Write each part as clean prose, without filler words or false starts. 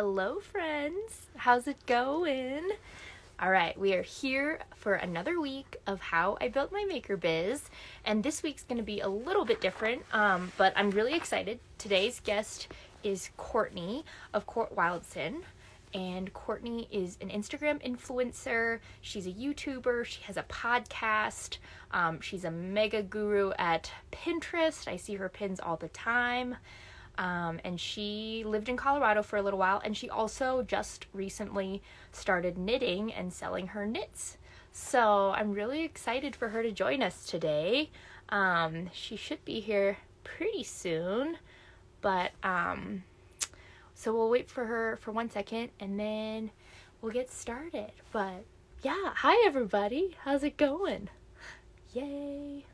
Hello, friends. How's it going? All right, we are here for another week of how I built my maker biz, and this week's going to be a little bit different, but I'm really excited. Today's guest is Courtney of CourtWildson, and Courtney is an Instagram influencer. She's a YouTuber. She has a podcast. She's a mega guru at Pinterest. I see her pins all the time. And she lived in Colorado for a little while, and she also just recently started knitting and selling her knits. So I'm really excited for her to join us today. She should be here pretty soon, but so we'll wait for her for 1 second and then we'll get started. But yeah, hi everybody. How's it going? Yay.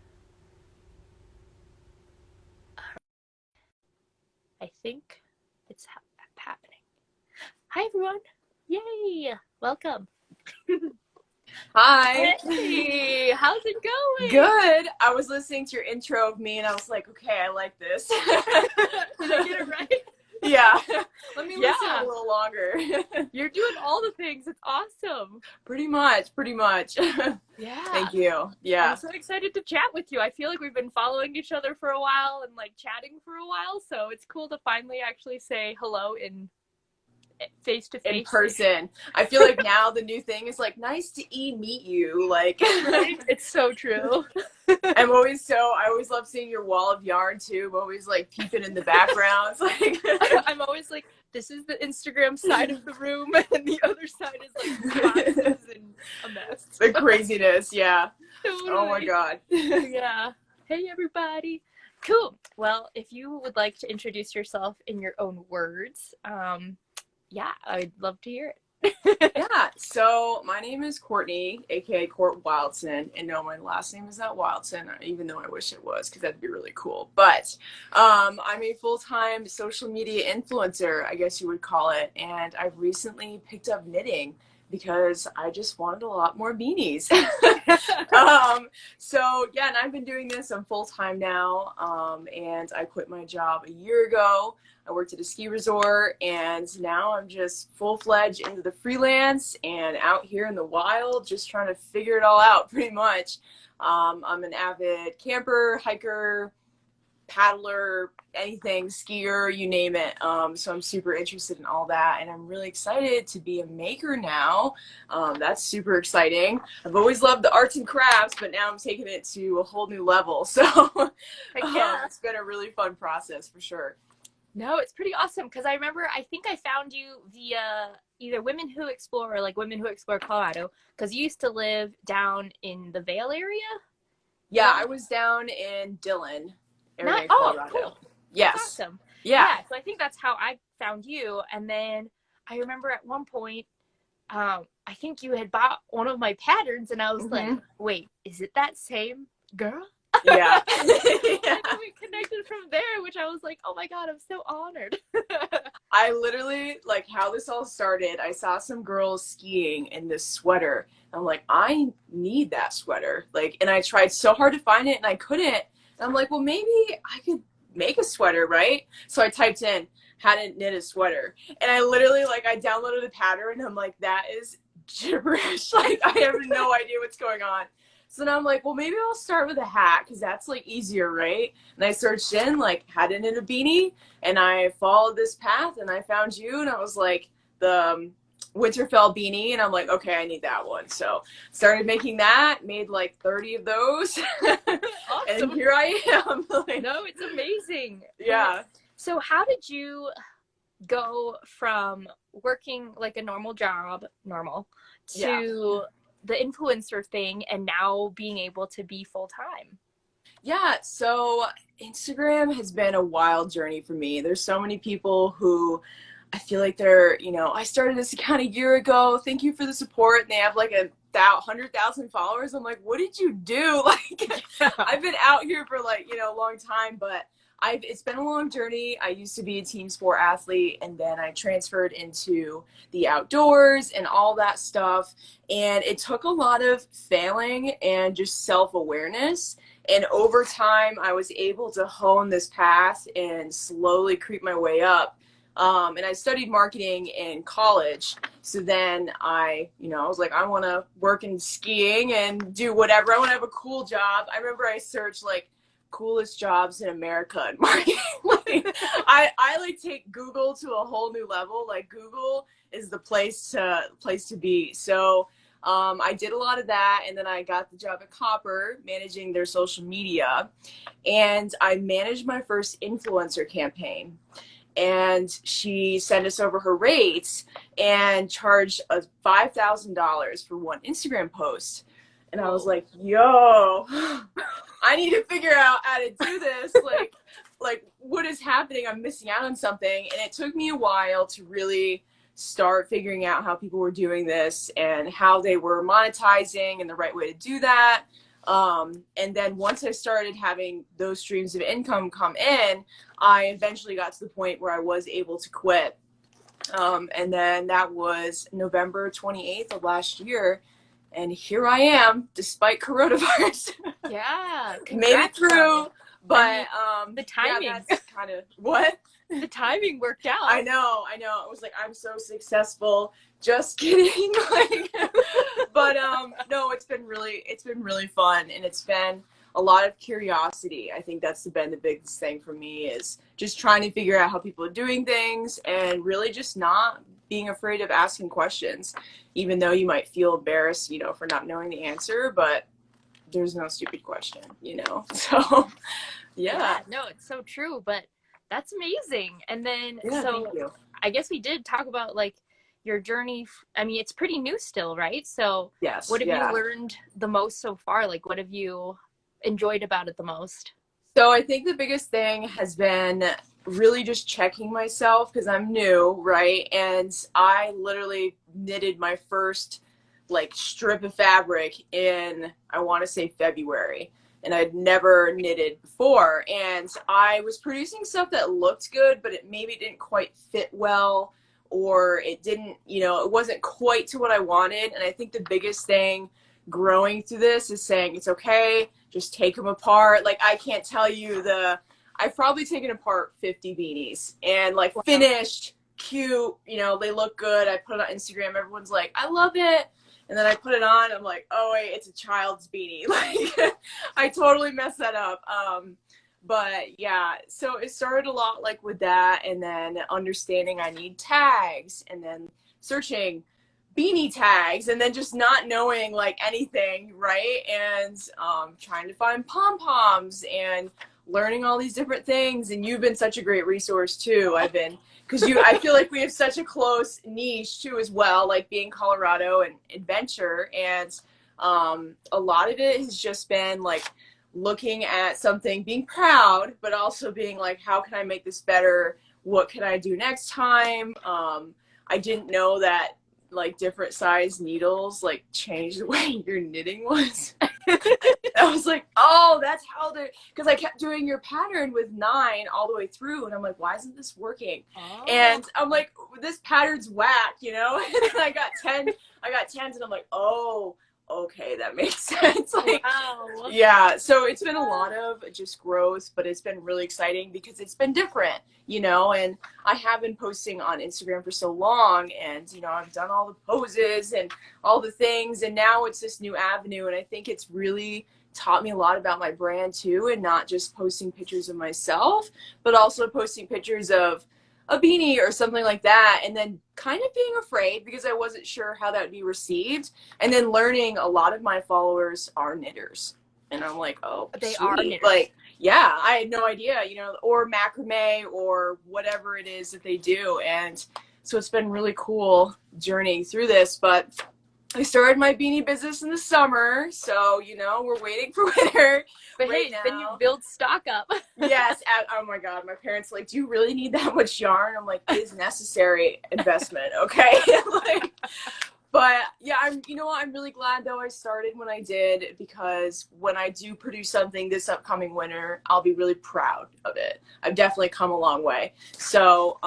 I think it's happening. Hi, everyone. Yay. Welcome. Hi. Hey, how's it going? Good. I was listening to your intro of me and I was like, okay, I like this. Did I get it right? Yeah. Let me listen a little longer. You're doing all the things. It's awesome. Pretty much. Yeah. Thank you. Yeah. I'm so excited to chat with you. I feel like we've been following each other for a while and like chatting for a while. So it's cool to finally actually say hello in face to face. In person. I feel like now the new thing is like, nice to meet you. Like, right? It's so true. I always love seeing your wall of yarn too. I'm always like peeping in the background. It's like I'm always like, this is the Instagram side of the room and the other side is like boxes and a mess. The craziness. Yeah. Totally. Oh my God. Yeah. Hey everybody. Cool. Well, if you would like to introduce yourself in your own words, yeah, I'd love to hear it. Yeah, so my name is Courtney, aka CourtWildson, and no, my last name is not Wildson, even though I wish it was, because that'd be really cool. But I'm a full-time social media influencer, I guess you would call it, and I've recently picked up knitting because I just wanted a lot more beanies. So yeah, and I've been doing this. I'm full-time now, and I quit my job a year ago. I worked at a ski resort, and now I'm just full-fledged into the freelance and out here in the wild, just trying to figure it all out pretty much. I'm an avid camper, hiker, paddler, anything, skier, you name it. So I'm super interested in all that, and I'm really excited to be a maker now. That's super exciting. I've always loved the arts and crafts, but now I'm taking it to a whole new level. So it's been a really fun process for sure. No, it's pretty awesome because I remember, I think I found you via either Women Who Explore or like Women Who Explore Colorado, because you used to live down in the Vail area. Yeah, I was down in Dillon area, Colorado. Oh, cool. Yes. That's awesome. Yeah. So I think that's how I found you. And then I remember at one point, I think you had bought one of my patterns, and I was like, wait, is it that same girl? Yeah. And we connected from there, which I was like, oh my God, I'm so honored. I literally, like, how this all started, I saw some girls skiing in this sweater. I'm like, I need that sweater. Like, and I tried so hard to find it and I couldn't. And I'm like, well, maybe I could make a sweater, right? So I typed in how to knit a sweater. And I literally, like, I downloaded the pattern and I'm like, that is gibberish. Like, I have no idea what's going on. So then I'm like, well, maybe I'll start with a hat because that's like easier, right? And I searched in like how to knit a beanie, and I followed this path and I found you, and I was like the Winterfell beanie, and I'm like, okay, I need that one. So started making that, made like 30 of those. Awesome. And here I am. Like, no, it's amazing. Yeah. So how did you go from working like a normal job, to the influencer thing and now being able to be full-time? Yeah, so Instagram has been a wild journey for me. There's so many people who I feel like they're, I started this account a year ago. Thank you for the support. And they have like 100,000 followers. I'm like, what did you do? Like, I've been out here for like, a long time, but it's been a long journey. I used to be a team sport athlete, and then I transferred into the outdoors and all that stuff. And it took a lot of failing and just self-awareness. And over time, I was able to hone this path and slowly creep my way up. And I studied marketing in college. So then I was like, I want to work in skiing and do whatever. I want to have a cool job. I remember I searched like coolest jobs in America in marketing. Like, I like take Google to a whole new level. Like Google is the place to be. So I did a lot of that, and then I got the job at Copper managing their social media, and I managed my first influencer campaign. And she sent us over her rates and charged us $5,000 for one Instagram post. And I was like, yo, I need to figure out how to do this. Like what is happening? I'm missing out on something. And it took me a while to really start figuring out how people were doing this and how they were monetizing and the right way to do that. And then once I started having those streams of income come in, I eventually got to the point where I was able to quit. And then that was November 28th of last year. And here I am, despite coronavirus. Yeah. Made it through. But the timing. Yeah, that's kind of what? The timing worked out. I know. It was like, I'm so successful. Just kidding. But no, it's been really fun, and it's been a lot of curiosity. I think that's been the biggest thing for me, is just trying to figure out how people are doing things, and really just not being afraid of asking questions, even though you might feel embarrassed, for not knowing the answer, but there's no stupid question, So yeah. No, it's so true, but that's amazing. And then, Yeah, so thank you. I guess we did talk about like your journey. I mean, it's pretty new still, right? So Yes. what have you learned the most so far? Like, what have you enjoyed about it the most? So I think the biggest thing has been really just checking myself, because I'm new, right? And I literally knitted my first like strip of fabric in, I want to say, February. And I'd never knitted before. And I was producing stuff that looked good, but it maybe didn't quite fit well, or it didn't, it wasn't quite to what I wanted. And I think the biggest thing growing through this is saying, it's okay, just take them apart. Like, I can't tell you I've probably taken apart 50 beanies and like finished, cute, they look good. I put it on Instagram. Everyone's like, I love it. And then I put it on, I'm like, oh wait, it's a child's beanie. Like, I totally messed that up. But yeah, so it started a lot like with that, and then understanding I need tags, and then searching beanie tags, and then just not knowing like anything, right? And trying to find pom-poms and learning all these different things. And you've been such a great resource too. I feel like we have such a close niche too as well, like being Colorado and adventure. And a lot of it has just been like looking at something, being proud, but also being like, how can I make this better? What can I do next time? I didn't know that like different size needles like change the way your knitting was. I was like, oh, that's how because I kept doing your pattern with 9 all the way through, and I'm like, why isn't this working? Oh. And I'm like, this pattern's whack, and then I got 10s, and I'm like, oh, okay, that makes sense. Like, wow. Yeah, so it's been a lot of just growth, but it's been really exciting because it's been different, and I have been posting on Instagram for so long, and I've done all the poses and all the things, and now it's this new avenue, and I think it's really taught me a lot about my brand too, and not just posting pictures of myself, but also posting pictures of a beanie or something like that, and then kind of being afraid because I wasn't sure how that would be received, and then learning a lot of my followers are knitters, and I'm like, oh, they sweet. are knitters. Like, yeah, I had no idea, or macrame or whatever it is that they do. And so it's been really cool journeying through this. But I started my beanie business in the summer, so we're waiting for winter. But right, hey, then you build stock up. Yes. Oh my God, my parents are like, do you really need that much yarn? I'm like, it is necessary investment, okay? Like, but yeah, I'm really glad though I started when I did, because when I do produce something this upcoming winter, I'll be really proud of it. I've definitely come a long way. So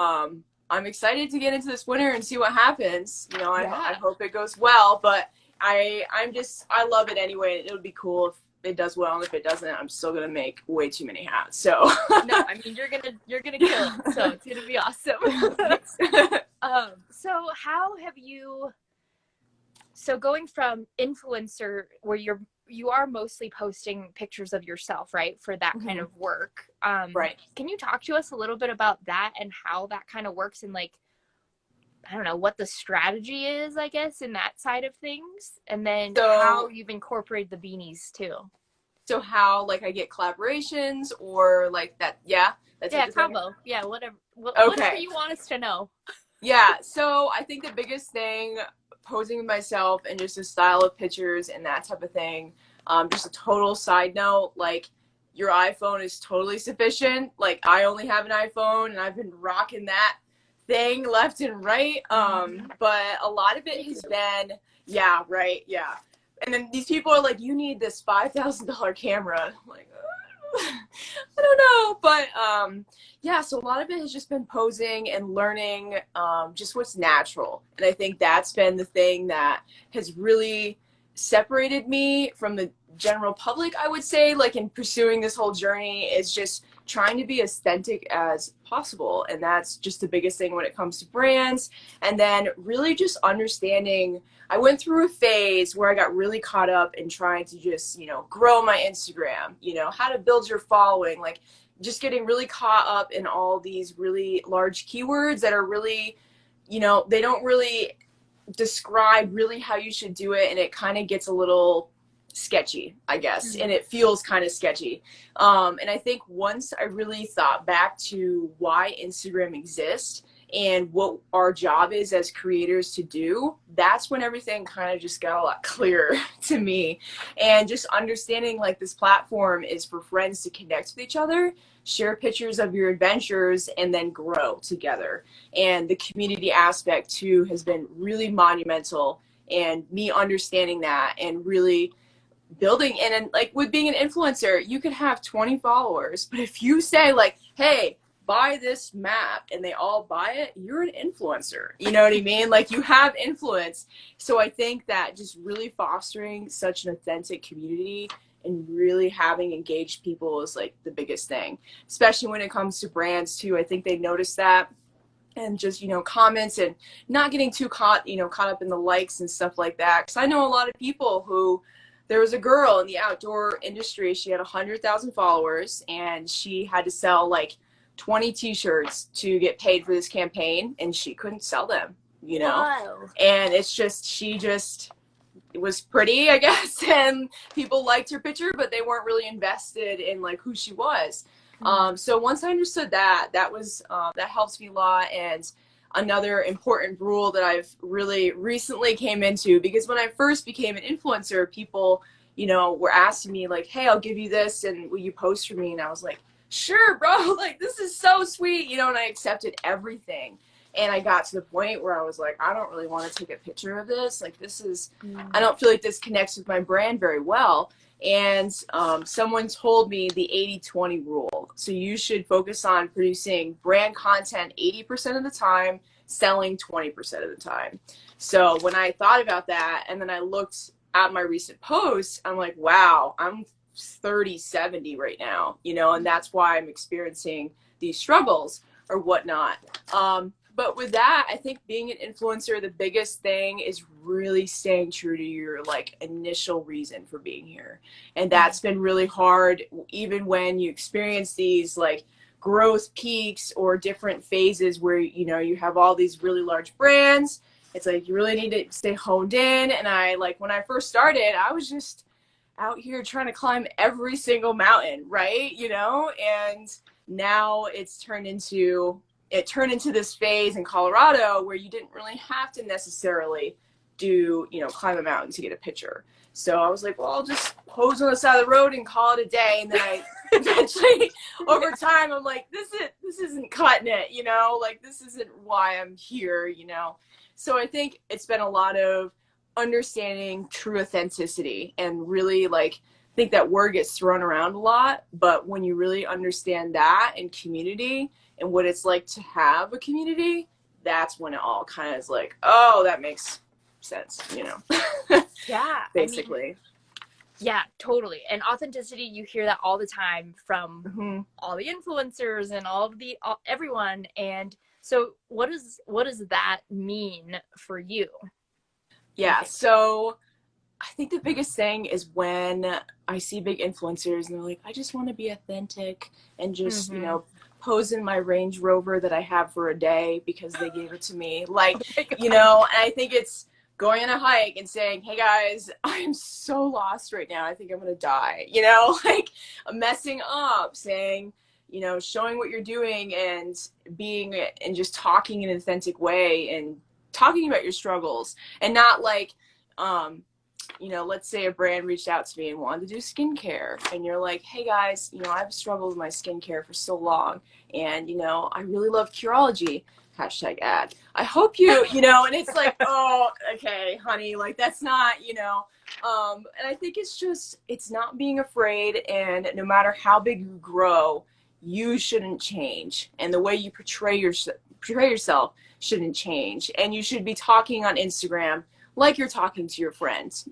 I'm excited to get into this winter and see what happens. I hope it goes well, but I love it anyway. It would be cool it does well, and if it doesn't, I'm still gonna make way too many hats. So No, I mean you're gonna kill it, so it's gonna be awesome. So how have you? So going from influencer, where you are mostly posting pictures of yourself, right, for that kind of work. Right. Can you talk to us a little bit about that and how that kind of works, and like, I don't know, what the strategy is, I guess, in that side of things, and then how So you've incorporated the beanies too. so how like I get collaborations or like that? Yeah, that type Yeah, of thing. combo. Yeah, whatever Okay. you want us to know. Yeah. So I think the biggest thing, posing with myself and just the style of pictures and that type of thing. Just a total side note, like your iPhone is totally sufficient. Like I only have an iPhone and I've been rocking that thing left and right. But a lot of it has been, yeah, right, yeah. And then these people are like, you need this $5,000 camera. I'm like, I don't know, but yeah. So a lot of it has just been posing and learning just what's natural, and I think that's been the thing that has really separated me from the general public. I would say, like in pursuing this whole journey, is just trying to be as authentic as possible, and that's just the biggest thing when it comes to brands. And then really just understanding, I went through a phase where I got really caught up in trying to just, grow my Instagram, how to build your following, like just getting really caught up in all these really large keywords that are really, they don't really describe really how you should do it. And it kind of gets a little sketchy, I guess, and it feels kind of sketchy. And I think once I really thought back to why Instagram exists and what our job is as creators to do, that's when everything kind of just got a lot clearer to me. And just understanding like this platform is for friends to connect with each other, share pictures of your adventures, and then grow together. And the community aspect too has been really monumental, and me understanding that and really building. And like with being an influencer, you could have 20 followers, but if you say like, hey, buy this map, and they all buy it, you're an influencer. You know what I mean? Like you have influence. So I think that just really fostering such an authentic community and really having engaged people is like the biggest thing, especially when it comes to brands too. I think they notice that, and just, comments, and not getting too caught up in the likes and stuff like that. Because I know a lot of people who, there was a girl in the outdoor industry, she had 100,000 followers, and she had to sell like 20 t-shirts to get paid for this campaign, and she couldn't sell them, Wow. and it's just, it was pretty, I guess, and people liked her picture, but they weren't really invested in like who she was. So once I understood that, that helps me a lot. And another important rule that I've really recently came into, because when I first became an influencer, people, were asking me like, hey, I'll give you this, and will you post for me? And I was like, sure, bro, like this is so sweet, and I accepted everything. And I got to the point where I was like, I don't really want to take a picture of this. Like I don't feel like this connects with my brand very well. And someone told me the 80-20 rule. So you should focus on producing brand content 80% of the time, selling 20% of the time. So when I thought about that, and then I looked at my recent posts, I'm like, wow, I'm 30-70 right now, and that's why I'm experiencing these struggles or whatnot. But with that, I think being an influencer, the biggest thing is really staying true to your like initial reason for being here. And that's been really hard, even when you experience these like growth peaks or different phases where, you have all these really large brands. It's like you really need to stay honed in. And I like, when I first started, I was just out here trying to climb every single mountain, right? And now it turned into this phase in Colorado where you didn't really have to necessarily climb a mountain to get a picture. So I was like, well, I'll just pose on the side of the road and call it a day. And then I eventually, over time, I'm like, this isn't cutting it, like this isn't why I'm here, So I think it's been a lot of understanding true authenticity, and really like, I think that word gets thrown around a lot, but when you really understand that and community and what it's like to have a community, that's when it all kind of is like, oh, that makes sense, Yeah, basically. Yeah, totally. And authenticity, you hear that all the time from Hmm. all the influencers and everyone. And so what does that mean for you, do you Yeah. think? So I think the biggest thing is when I see big influencers and they're like, I just want to be authentic and just, Mm-hmm. pose in my Range Rover that I have for a day because they gave it to me. Like, Oh my God. and I think it's going on a hike and saying, hey guys, I'm so lost right now. I think I'm going to die, like messing up, saying, showing what you're doing and being and just talking in an authentic way and talking about your struggles and not like, um, let's say a brand reached out to me and wanted to do skincare, and you're like, hey guys, I've struggled with my skincare for so long, and I really love Curology. Hashtag ad. I hope and it's like, oh, okay, honey, like that's not, and I think it's not being afraid, and no matter how big you grow, you shouldn't change, and the way you portray yourself shouldn't change, and you should be talking on Instagram like you're talking to your friends.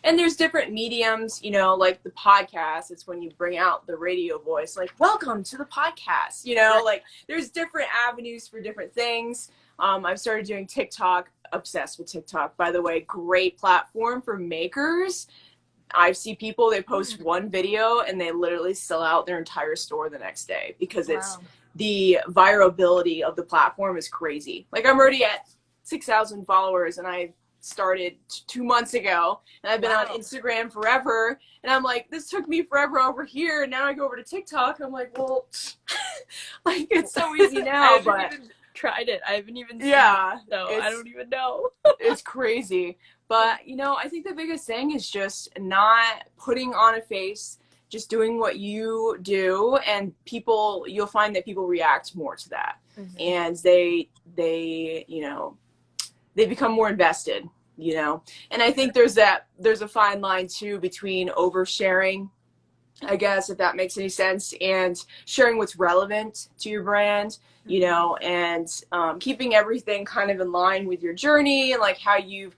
And there's different mediums, like the podcast. It's when you bring out the radio voice, like, welcome to the podcast, Right. like there's different avenues for different things. I've started doing TikTok, obsessed with TikTok, by the way, great platform for makers. I see people, they post one video and they literally sell out their entire store the next day because it's Wow. the virability of the platform is crazy. Like I'm already at 6,000 followers and I started 2 months ago and I've been on Wow. Instagram forever. And I'm like, this took me forever over here. And now I go over to TikTok. I'm like, well, like it's so easy I now, haven't but even tried it. I haven't even seen it. yeah, So I it's don't even know. it's crazy. But, I think the biggest thing is just not putting on a face, just doing what you do, and you'll find that people react more to that. Hmm. And they become more invested. And I think there's a fine line too between oversharing, I guess, if that makes any sense, and sharing what's relevant to your brand, and keeping everything kind of in line with your journey and like how you've,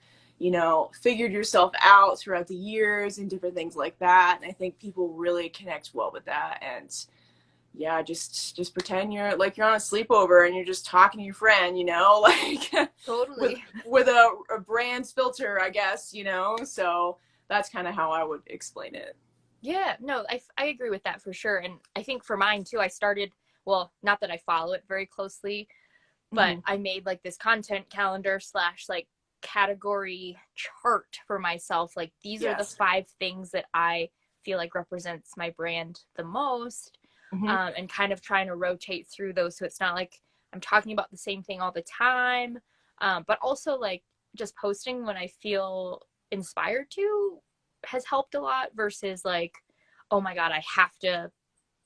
figured yourself out throughout the years and different things like that. And I think people really connect well with that. And yeah, just pretend you're on a sleepover and you're just talking to your friend, like with Totally. a brand's filter, I guess. So that's kind of how I would explain it. Yeah, no, I agree with that for sure. And I think for mine too, I started, well, not that I follow it very closely, but Mm-hmm. I made like this content calendar slash like category chart for myself. Like these are the Yes. 5 things that I feel like represents my brand the most. Mm-hmm. And kind of trying to rotate through those so it's not like I'm talking about the same thing all the time. But also like just posting when I feel inspired to has helped a lot versus like, oh my God, I have to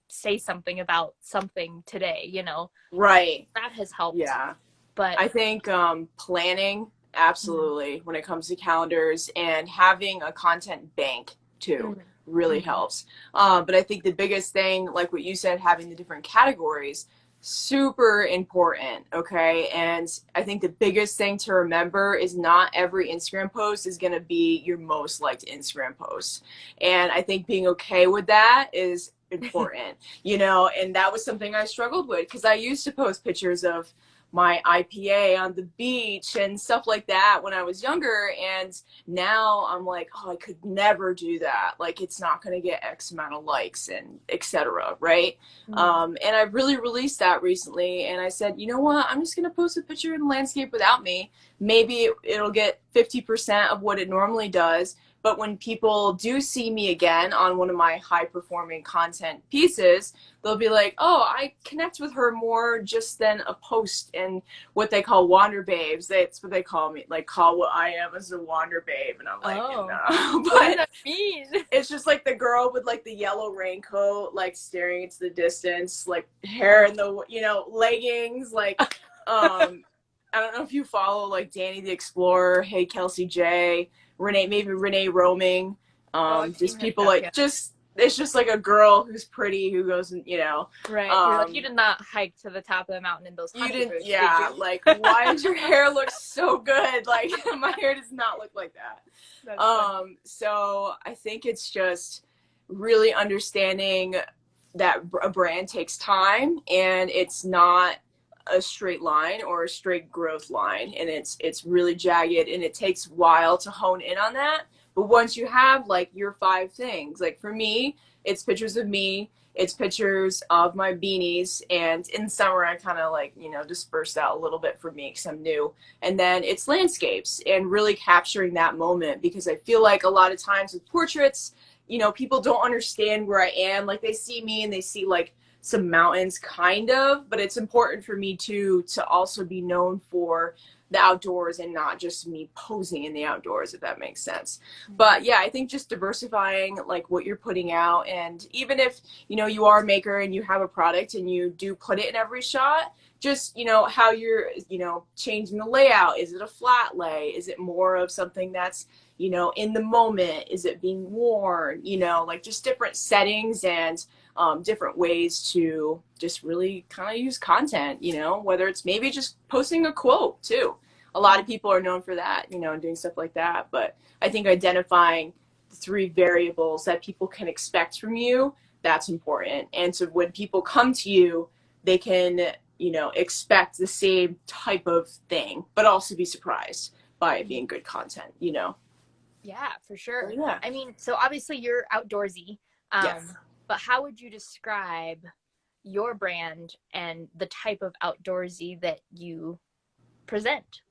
say something about something today. Right. That has helped. Yeah. But I think planning, mm, absolutely, when it comes to calendars, and having a content bank too mm, really mm, helps. But I think the biggest thing, like what you said, having the different categories, super important. Okay. And I think the biggest thing to remember is not every Instagram post is going to be your most liked Instagram post. And I think being okay with that is important, and that was something I struggled with because I used to post pictures of my IPA on the beach and stuff like that when I was younger. And now I'm like, oh, I could never do that. Like, it's not going to get X amount of likes and etc. Right. mm, And I really released that recently. And I said, you know what? I'm just going to post a picture in the landscape without me. Maybe it'll get 50% of what it normally does. But when people do see me again on one of my high performing content pieces, they'll be like, oh, I connect with her more just than a post in what they call wander babes. That's what they call me, like call what I am as a wander babe. And I'm like, oh, no. what does But that mean? it's just like the girl with like the yellow raincoat, like staring into the distance, like hair in the, leggings, like, I don't know if you follow like Danny the Explorer, Hey Kelsey J, maybe Renee Roaming, Oh, I've seen just her people stuff. like Yeah. it's just like a girl who's pretty who goes and, Right. You're like, you did not hike to the top of the mountain in those you honey didn't, boots, did yeah, you? like, why does your hair look so good? Like, my hair does not look like that. That's funny. So I think it's just really understanding that a brand takes time, and it's not a straight line or a straight growth line, and it's really jagged, and it takes a while to hone in on that. But once you have like your 5 things, like for me, it's pictures of me, it's pictures of my beanies, and in summer I kind of like, disperse that a little bit for me because I'm new. And then it's landscapes and really capturing that moment, because I feel like a lot of times with portraits, people don't understand where I am. Like they see me and they see like some mountains kind of, but it's important for me to also be known for the outdoors and not just me posing in the outdoors, if that makes sense. But yeah, I think just diversifying like what you're putting out, and even if you are a maker and you have a product and you do put it in every shot, just how you're changing the layout. Is it a flat lay? Is it more of something that's in the moment? Is it being worn? Like just different settings and different ways to just really kind of use content, whether it's maybe just posting a quote too. A lot of people are known for that, and doing stuff like that. But I think identifying the 3 variables that people can expect from you, that's important. And so when people come to you, they can, expect the same type of thing, but also be surprised by it being good content. Yeah, for sure. Yeah. I mean, so obviously you're outdoorsy, Yes. but how would you describe your brand and the type of outdoorsy that you present?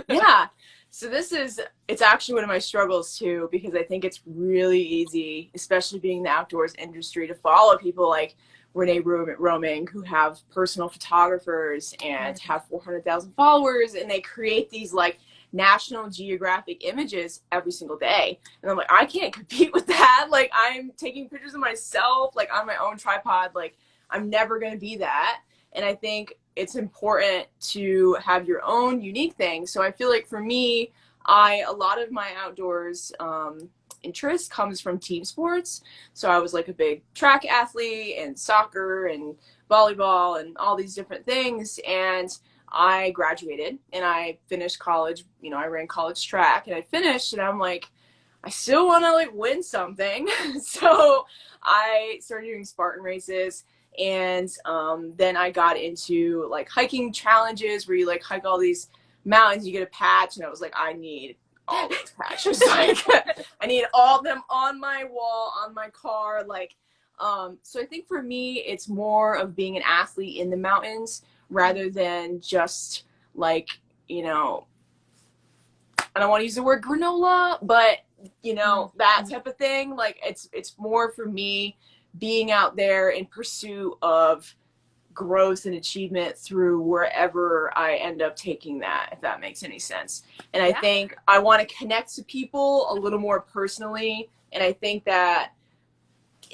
Yeah. So it's actually one of my struggles too, because I think it's really easy, especially being in the outdoors industry, to follow people like Renee Roaming, who have personal photographers and have 400,000 followers, and they create these like National Geographic images every single day. And I'm like, I can't compete with that. Like, I'm taking pictures of myself, like on my own tripod. Like, I'm never going to be that. And I think it's important to have your own unique thing. So I feel like for me, a lot of my outdoors interest comes from team sports. So I was like a big track athlete and soccer and volleyball and all these different things. And I graduated and I finished college. I ran college track and I finished, and I'm like, I still want to like win something. So I started doing Spartan races. And then I got into like hiking challenges where you like hike all these mountains, you get a patch, and I was like, I need all those patches. Like, I need all of them on my wall, on my car. Like, so I think for me, it's more of being an athlete in the mountains rather than just like, I don't want to use the word granola, but that type of thing. Like it's more for me being out there in pursuit of growth and achievement through wherever I end up taking that, if that makes any sense. And I Yeah. think I want to connect to people a little more personally. And I think that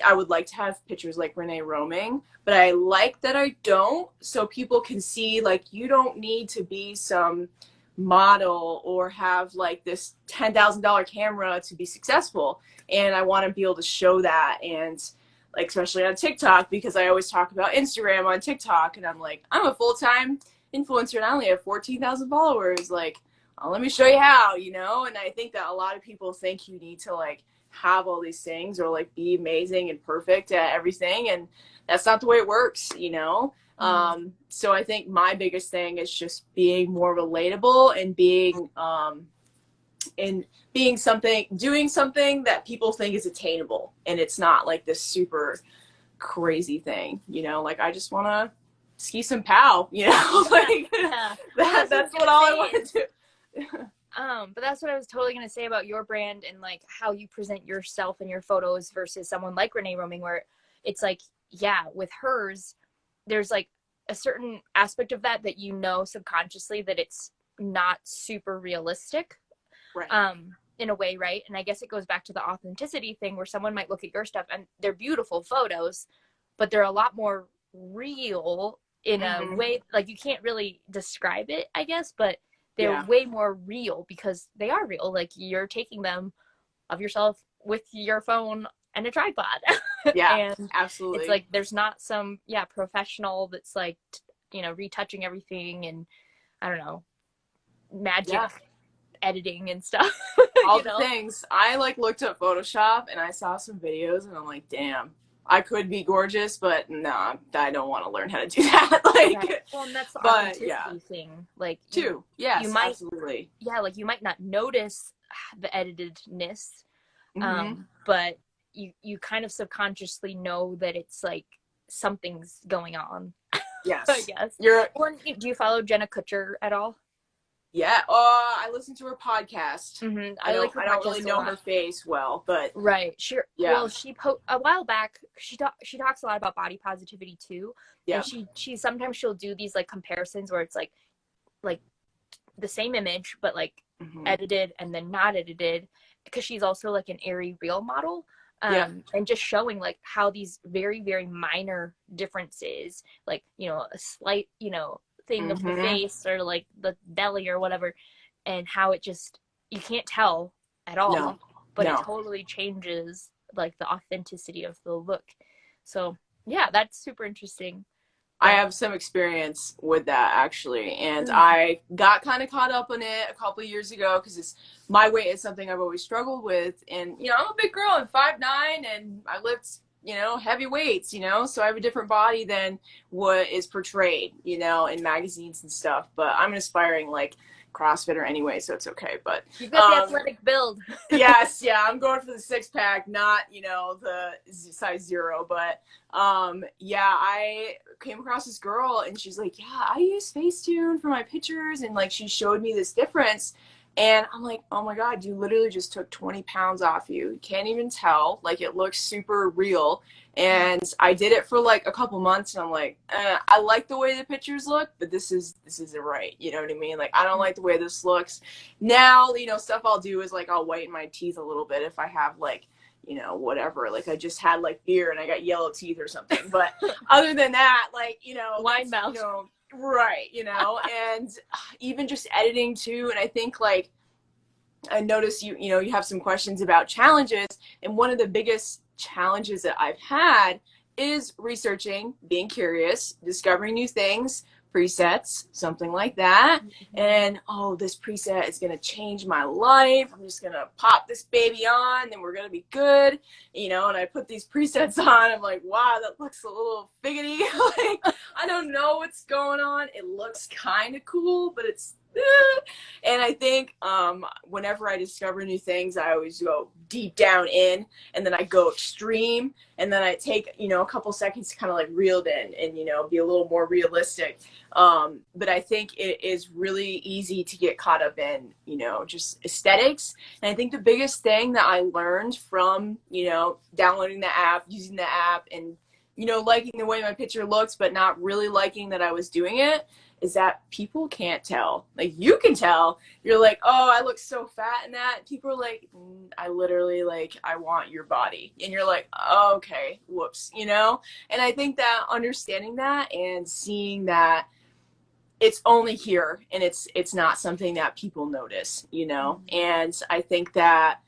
I would like to have pictures like Renee Roaming, but I like that I don't, so people can see like you don't need to be some model or have like this $10,000 camera to be successful. And I want to be able to show that, and like especially on TikTok, because I always talk about Instagram on TikTok, and I'm like, I'm a full-time influencer and I only have 14,000 followers. Like, let me show you how, And I think that a lot of people think you need to like have all these things or like be amazing and perfect at everything, and that's not the way it works. So I think my biggest thing is just being more relatable and doing something that people think is attainable, and it's not like this super crazy thing, like I just want to ski some pow, like Yeah. Well, that's what all I want to do. But that's what I was totally going to say about your brand and like how you present yourself in your photos versus someone like Renee Roaming, where it's like, yeah, with hers, there's like a certain aspect of that subconsciously that it's not super realistic, Right. in a way, right? And I guess it goes back to the authenticity thing, where someone might look at your stuff and they're beautiful photos, but they're a lot more real in a way, like you can't really describe it, I guess, but they're way more real because they are real. Like you're taking them of yourself with your phone and a tripod. Yeah, And it's absolutely. like there's not some professional that's like retouching everything and I don't know, magic Yeah. editing and stuff. All you the know things. I like looked up Photoshop and I saw some videos and I'm like, damn, I could be gorgeous, but nah, I don't want to learn how to do that. Right. Like, Well, and that's the but yeah, authenticity thing. Like too. you Yes, might, absolutely. like you might not notice the editedness, Mm-hmm. but you kind of subconsciously know that it's like something's going on. I Yes. guess. You're, Well, do you follow Jenna Kutcher at all? yeah. I listen to her podcast. I like her I don't really podcast a know lot. her face well, but Right. yeah, Well, a while back. She talks a lot about body positivity too, and yeah. she sometimes she'll do these like comparisons where it's like the same image but like Mm-hmm. edited and then not edited because she's also like an airy real model, Yeah. and just showing like how these very very minor differences, like a slight thing of the Mm-hmm. face or like the belly or whatever, and how it just you can't tell at No, all, but it no. totally changes like the authenticity of the look. So yeah, that's super interesting. I But have some experience with that actually, and mm, I got kind of caught up on it a couple of years ago because it's my weight is something I've always struggled with, and I'm a big girl, I'm 5'9", and I lift heavy weights, so I have a different body than what is portrayed, in magazines and stuff. But I'm an aspiring like CrossFitter anyway, so it's okay. But you've got the athletic build. yes, yeah, I'm going for the six pack, not the size 0. But yeah, I came across this girl and she's like, yeah, I use Facetune for my pictures, and like she showed me this difference. And I'm like, oh my God, you literally just took 20 pounds off you. You can't even tell. Like, it looks super real. And I did it for like a couple months, and I'm like, I like the way the pictures look, but this isn't right. You know what I mean? Like, I don't like the way this looks. Now, stuff I'll do is like I'll whiten my teeth a little bit if I have like, whatever. Like, I just had like beer and I got yellow teeth or something. But other than that, like, Wine mouth. right, and even just editing too. And I think like I noticed you have some questions about challenges, and one of the biggest challenges that I've had is researching, being curious, discovering new things, presets, something like that. And oh, this preset is gonna change my life. I'm just gonna pop this baby on, then we're gonna be good, and I put these presets on. I'm like, wow, that looks a little figgity. Like, I don't know what's going on. It looks kind of cool, but it's and I think whenever I discover new things, I always go deep down in, and then I go extreme, and then I take a couple seconds to kind of like reel it in and be a little more realistic. But I think it is really easy to get caught up in just aesthetics. And I think the biggest thing that I learned from downloading the app, using the app, and liking the way my picture looks, but not really liking that I was doing it, is that people can't tell. Like, you can tell. You're like, oh, I look so fat in that. People are like, I literally, like, I want your body. And you're like, oh, okay, whoops, And I think that understanding that and seeing that it's only here, and it's not something that people notice, And I think that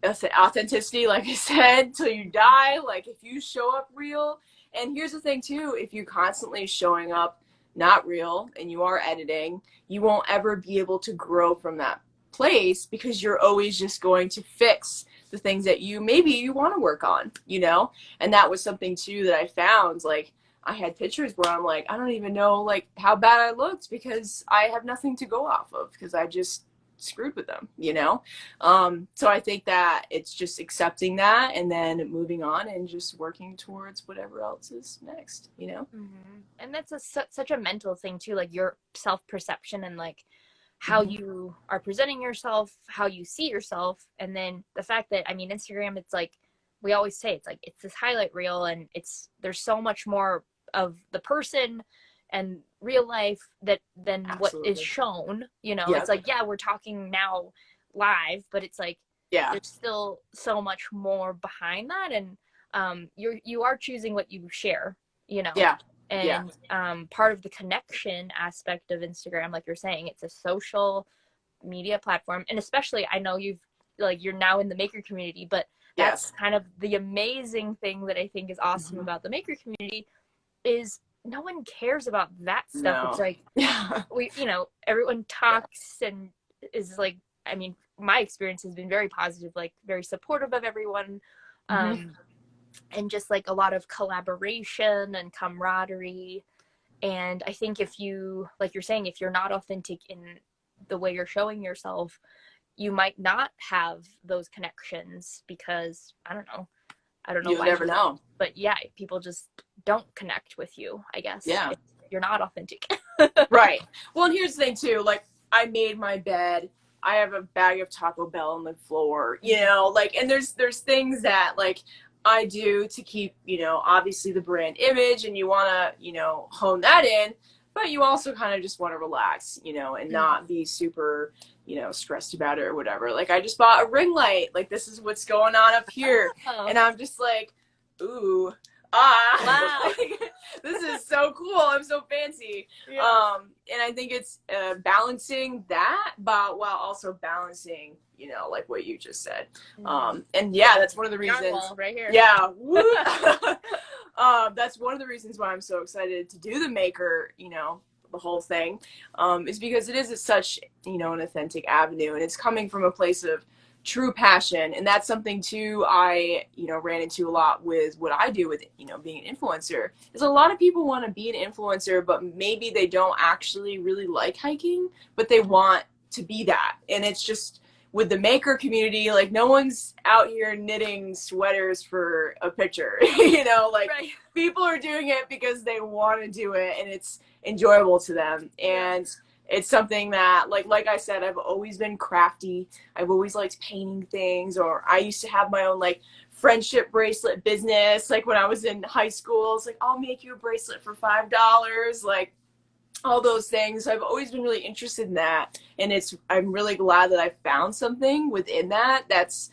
authenticity, like I said, till you die. Like, if you show up real, and here's the thing too, if you're constantly showing up not real and you are editing, you won't ever be able to grow from that place, because you're always just going to fix the things that you want to work on, And that was something too that I found. Like, I had pictures where I'm like, I don't even know like how bad I looked, because I have nothing to go off of, because I just screwed with them, So I think that it's just accepting that and then moving on and just working towards whatever else is next, And that's such a mental thing too, like your self-perception and like how you are presenting yourself, how you see yourself. And then the fact that, I mean, Instagram, it's like we always say, it's like it's this highlight reel, and there's so much more of the person and real life than what is Absolutely. shown. Yeah. It's like, yeah, we're talking now live, but it's like Yeah. there's still so much more behind that. And you are choosing what you share, Yeah. Yeah. and part of the connection aspect of Instagram, like you're saying, it's a social media platform. And especially, I know you're now in the maker community, but that's Yes. kind of the amazing thing that I think is awesome Mhm. about the maker community is no one cares about that stuff. It's No. like Yeah. everyone Yeah. talks and is like, I mean, my experience has been very positive, like very supportive of everyone. Hmm. Um, and just like a lot of collaboration and camaraderie. And I think if you, like you're saying, if you're not authentic in the way you're showing yourself, you might not have those connections because I don't know You'll why never people, know. but yeah, people just don't connect with you, I guess, Yeah. if you're not authentic. Right. Well, and here's the thing too. Like, I made my bed. I have a bag of Taco Bell on the floor. Like, and there's things that like I do to keep obviously the brand image, and you want to hone that in, but you also kind of just want to relax, and not be super stressed about it or whatever. Like, I just bought a ring light. Like, this is what's going on up here, Oh, and I'm just like, ooh. Ah, wow. like, this is so cool. I'm so fancy. Yeah. And I think it's balancing that, but while also balancing, like what you just said. And yeah, that's one of the reasons. Narwhal right here. Yeah, woo. That's one of the reasons why I'm so excited to do the maker, the whole thing, is because it is such, an authentic avenue, and it's coming from a place of true passion. And that's something too I ran into a lot with what I do with being an influencer, is a lot of people want to be an influencer, but maybe they don't actually really like hiking, but they want to be that. And it's just with the maker community, like, no one's out here knitting sweaters for a picture. Like, Right. people are doing it because they want to do it and it's enjoyable to them. And it's something that, like I said, I've always been crafty. I've always liked painting things, or I used to have my own like friendship bracelet business. Like, when I was in high school, it's like, I'll make you a bracelet for $5. Like, all those things. I've always been really interested in that, and I'm really glad that I found something within that. That's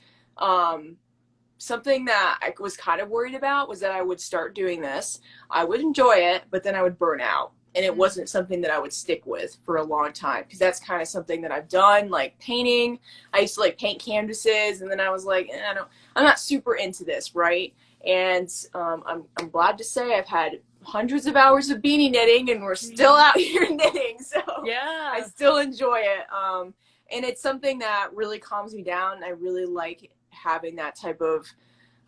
something that I was kind of worried about, was that I would start doing this, I would enjoy it, but then I would burn out, and it wasn't something that I would stick with for a long time, because that's kind of something that I've done, like painting. I used to like paint canvases, and then I was like, I'm not super into this, right? And I'm glad to say I've had hundreds of hours of beanie knitting, and we're still out here knitting, so Yeah. I still enjoy it. And it's something that really calms me down. I really like having that type of,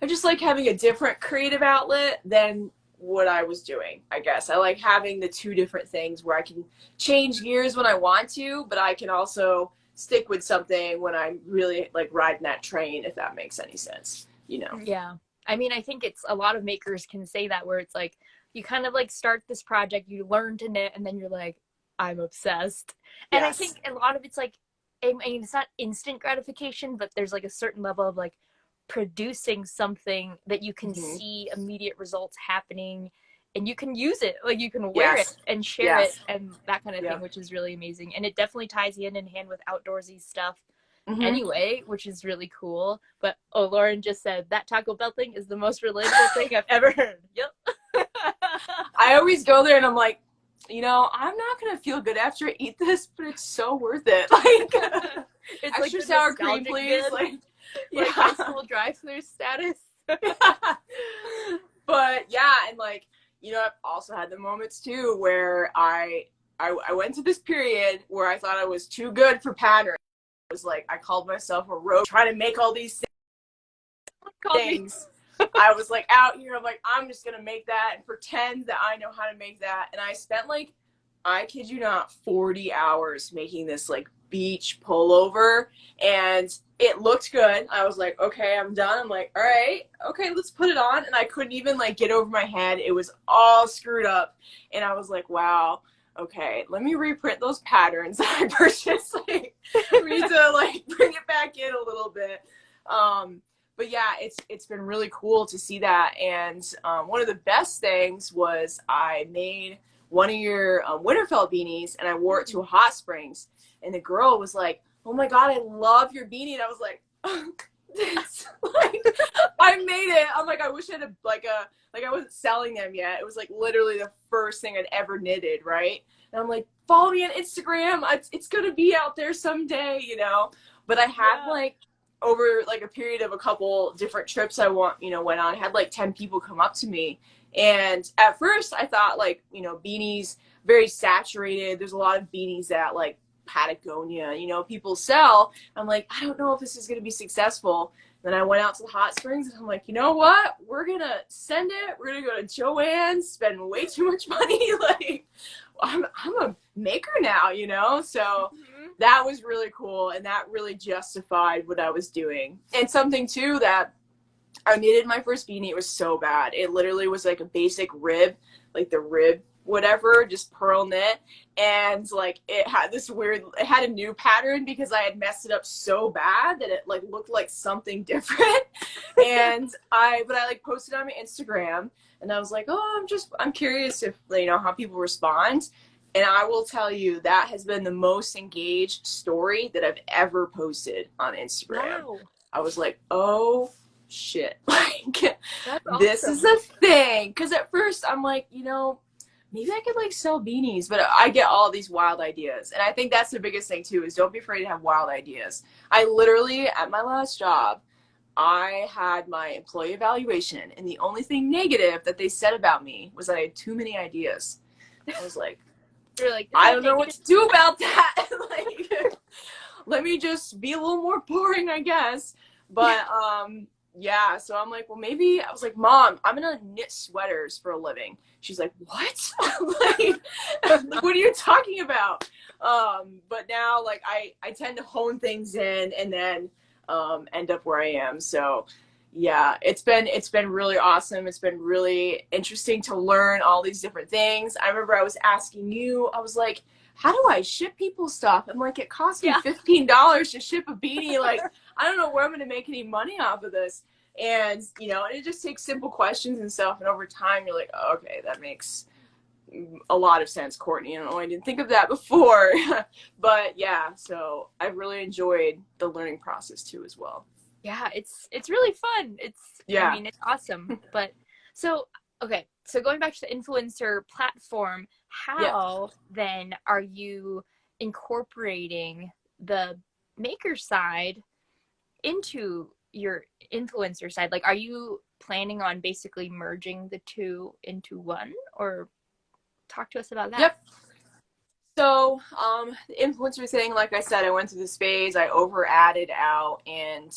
I just like having a different creative outlet than what I was doing, I guess. I like having the two different things where I can change gears when I want to, but I can also stick with something when I'm really like riding that train, if that makes any sense, Yeah. I mean, I think it's a lot of makers can say that, where it's like you kind of like start this project, you learn to knit, and then you're like, I'm obsessed. And I Yes. think a lot of it's like, I mean, it's not instant gratification, but there's like a certain level of like producing something that you can Mm-hmm. see immediate results happening, and you can use it, like you can wear it Yes. and share it Yes. and that kind of thing, Yeah. which is really amazing. And it definitely ties in hand with outdoorsy stuff Mm-hmm. anyway, which is really cool. But oh, Lauren just said that Taco Bell thing is the most relatable thing I've ever heard. Yep. I always go there and I'm like, I'm not gonna feel good after I eat this, but it's so worth it. Like, It's like extra the sour cream, nostalgic please. good, Like, like high yeah. school drive-through status. But yeah, and like, I've also had the moments too where I went to this period where I thought I was too good for pattern. It was like I called myself a rogue, trying to make all these Called me. things. I was like out here, I'm like, I'm just gonna make that and pretend that I know how to make that. And I spent like, I kid you not, 40 hours making this like beach pullover, and it looked good. I was like, okay, I'm done. I'm like, all right, okay, let's put it on. And I couldn't even like get over my head. It was all screwed up. And I was like, wow, okay, let me reprint those patterns that I purchased. Like, I need to like bring it back in a little bit. But yeah, it's been really cool to see that. And one of the best things was I made one of your Winterfell beanies, and I wore it to a hot springs. And the girl was like, "Oh my god, I love your beanie." And I was like, "It's like I made it." I'm like, I wish I had like I wasn't selling them yet. It was like literally the first thing I'd ever knitted, right? And I'm like, follow me on Instagram. It's gonna be out there someday, But I have like over like a period of a couple different trips I went on, I had like 10 people come up to me. And at first I thought like, beanies, very saturated. There's a lot of beanies that like Patagonia, people sell. I'm like, I don't know if this is going to be successful. Then I went out to the hot springs and I'm like, you know what? We're going to send it. We're going to go to Joann's, spend way too much money. Like, I'm a maker now, So that was really cool. And that really justified what I was doing. And something too that I knitted my first beanie. It was so bad. It literally was like a basic rib, like the rib whatever, just pearl knit, and like it had a new pattern because I had messed it up so bad that it like looked like something different. And I like posted on my Instagram and I was like, oh, I'm curious if how people respond. And I will tell you, that has been the most engaged story that I've ever posted on Instagram. Wow. I was like, oh shit, like that's this awesome. Is a thing. Because at first I'm like, maybe I could like sell beanies, but I get all these wild ideas. And I think that's the biggest thing too, is don't be afraid to have wild ideas. I literally, at my last job, I had my employee evaluation, and the only thing negative that they said about me was that I had too many ideas. I was like, you're like, I don't know what to do about that. Like, let me just be a little more boring, I guess. But yeah, so I'm like, well, maybe, I was like, Mom, I'm gonna knit sweaters for a living. She's like, what? Like, what are you talking about? But now, like, I tend to hone things in and then end up where I am. So yeah, it's been really awesome. It's been really interesting to learn all these different things. I remember I was asking you, I was like, how do I ship people stuff? I'm like, it costs me $15 to ship a beanie. Like, I don't know where I'm going to make any money off of this. And, and it just takes simple questions and stuff. And over time, you're like, oh, okay, that makes a lot of sense, Courtney. I don't know, I didn't think of that before. But yeah, so I've really enjoyed the learning process too as well. Yeah, it's really fun. I mean, it's awesome. But so, okay, so going back to the influencer platform, how then are you incorporating the maker side into your influencer side? Like, are you planning on basically merging the two into one, or talk to us about that? Yep. So, the influencer thing, like I said, I went through this phase, I over added out, and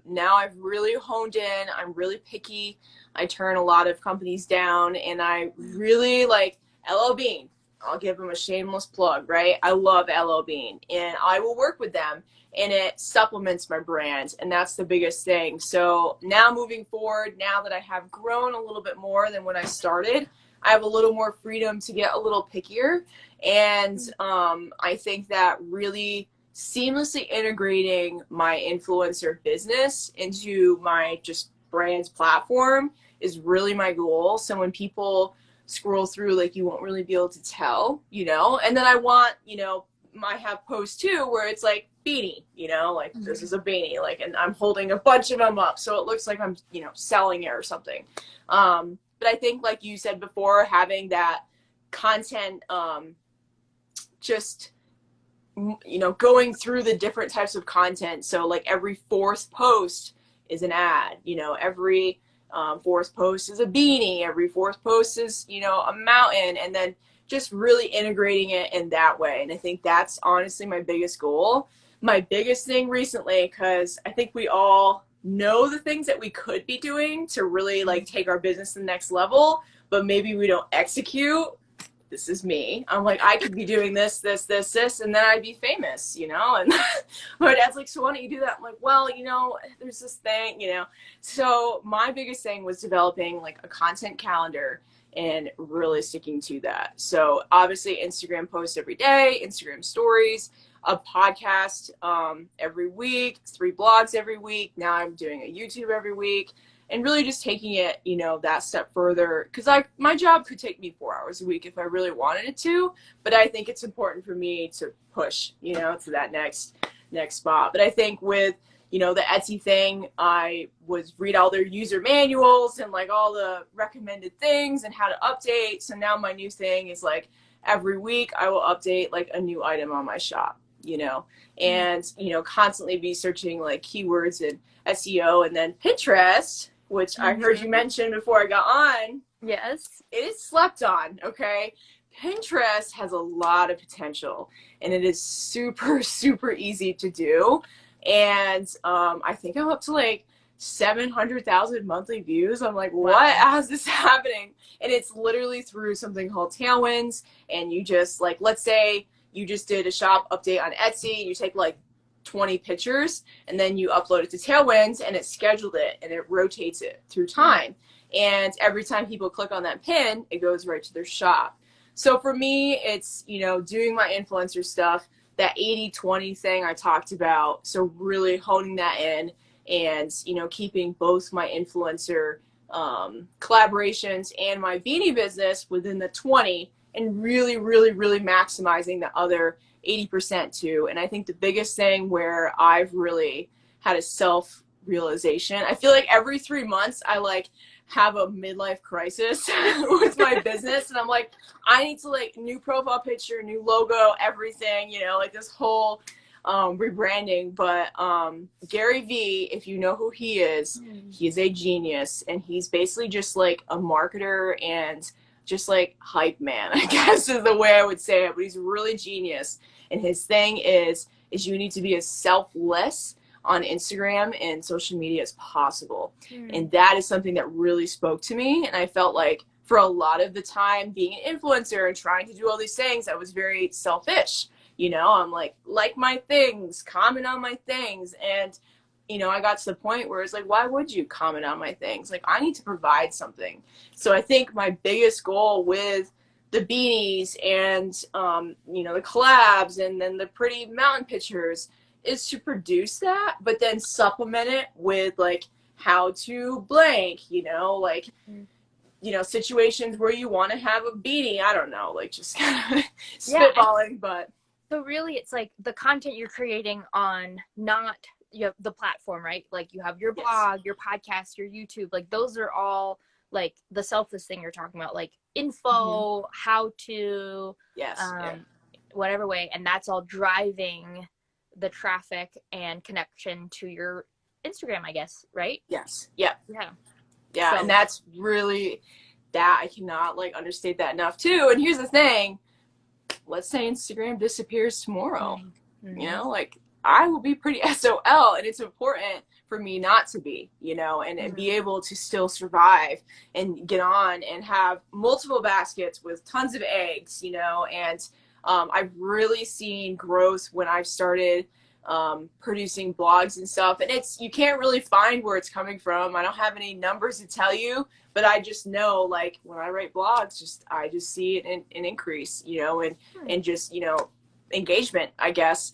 now I've really honed in. I'm really picky. I turn a lot of companies down, and I really like LL Bean. I'll give them a shameless plug, right? I love LL Bean, and I will work with them, and it supplements my brand, and that's the biggest thing. So now moving forward, now that I have grown a little bit more than when I started, I have a little more freedom to get a little pickier. And I think that really seamlessly integrating my influencer business into my just brand's platform is really my goal. So when people scroll through, like, you won't really be able to tell, and then I want, I have posts too where it's like beanie, like this is a beanie, like, and I'm holding a bunch of them up so it looks like I'm, selling it or something. But I think, like you said before, having that content, just, going through the different types of content. So like every fourth post is an ad, every fourth post is a beanie, every fourth post is, a mountain, and then just really integrating it in that way. And I think that's honestly my biggest goal. My biggest thing recently, because I think we all know the things that we could be doing to really like take our business to the next level, but maybe we don't execute. This is me. I'm like, I could be doing this, and then I'd be famous, and my dad's like, so why don't you do that? I'm like, well, there's this thing, So my biggest thing was developing like a content calendar and really sticking to that. So obviously Instagram posts every day, Instagram stories, a podcast every week, 3 blogs every week. Now I'm doing a YouTube every week, and really just taking it, that step further. Because my job could take me 4 hours a week if I really wanted it to, but I think it's important for me to push, to that next spot. But I think with, the Etsy thing, I would read all their user manuals and like all the recommended things and how to update. So now my new thing is like every week I will update like a new item on my shop, you know, and, you know, constantly be searching like keywords and SEO. And then Pinterest, which I heard you mention before I got on. Yes. It is slept on, okay? Pinterest has a lot of potential, and it is super, super easy to do. And I think I'm up to like 700,000 monthly views. I'm like, what? How's this happening? And it's literally through something called Tailwinds. And you just like, let's say you just did a shop update on Etsy. You take like 20 pictures and then you upload it to Tailwinds, and it scheduled it and it rotates it through time. And every time people click on that pin, it goes right to their shop. So for me, it's, you know, doing my influencer stuff, that 80-20 thing I talked about. So really honing that in and, you know, keeping both my influencer collaborations and my beanie business within the 20, and really, really, really maximizing the other 80% too. And I think the biggest thing where I've really had a self-realization, I feel like every 3 months I like have a midlife crisis with my business, and I'm like, I need to like new profile picture, new logo, everything, you know, like this whole rebranding. But Gary Vee, if you know who he is a genius, and he's basically just like a marketer and just like hype man, I guess is the way I would say it. But he's really genius, and his thing is you need to be as selfless on Instagram and social media as possible. And that is something that really spoke to me. And I felt like for a lot of the time being an influencer and trying to do all these things, I was very selfish. You know, I'm like my things, comment on my things. And, you know, I got to the point where it's like, why would you comment on my things? Like, I need to provide something. So I think my biggest goal with the beanies and, you know, the collabs and then the pretty mountain pictures is to produce that, but then supplement it with like how to blank, you know, like, you know, situations where you want to have a beanie. I don't know, like just kind of spitballing, but. So really it's like the content you're creating on not the platform, right? Like you have your blog, your podcast, your YouTube, like those are all like the selfless thing you're talking about, like info, how to, whatever way. And that's all driving the traffic and connection to your Instagram, I guess, right? Yes. Yeah. So. And that's really that. I cannot like understate that enough too. And here's the thing, let's say Instagram disappears tomorrow, you know, like I will be pretty SOL, and it's important for me not to be, you know, and be able to still survive and get on and have multiple baskets with tons of eggs, you know. And I've really seen growth when I've started producing blogs and stuff, and you can't really find where it's coming from. I don't have any numbers to tell you, but I just know like when I write blogs, I just see an increase, you know, and just, you know, engagement, I guess.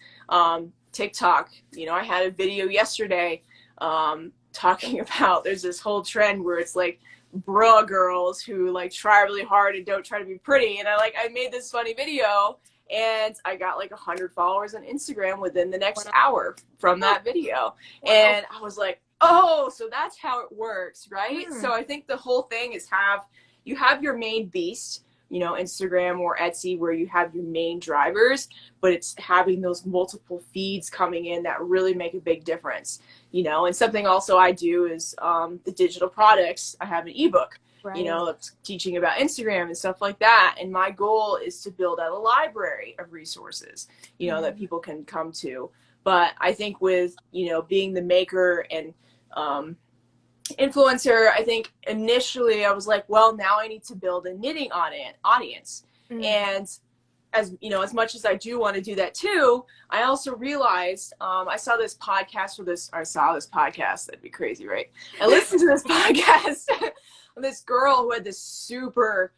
TikTok, you know, I had a video yesterday talking about there's this whole trend where it's like bra girls who like try really hard and don't try to be pretty, and I made this funny video, and I got like 100 followers on Instagram within the next hour from that video. And I was like, oh, so that's how it works, right? So I think the whole thing is you have your main beast, you know, Instagram or Etsy, where you have your main drivers, but it's having those multiple feeds coming in that really make a big difference, you know. And something also I do is the digital products. I have an ebook, you know, teaching about Instagram and stuff like that. And my goal is to build out a library of resources, you know, that people can come to. But I think with, you know, being the maker and influencer, I think initially I was like, well, now I need to build a knitting audience. And as you know, as much as I do want to do that too, I also realized I saw this podcast, that'd be crazy, right? I listened to this podcast this girl who had this super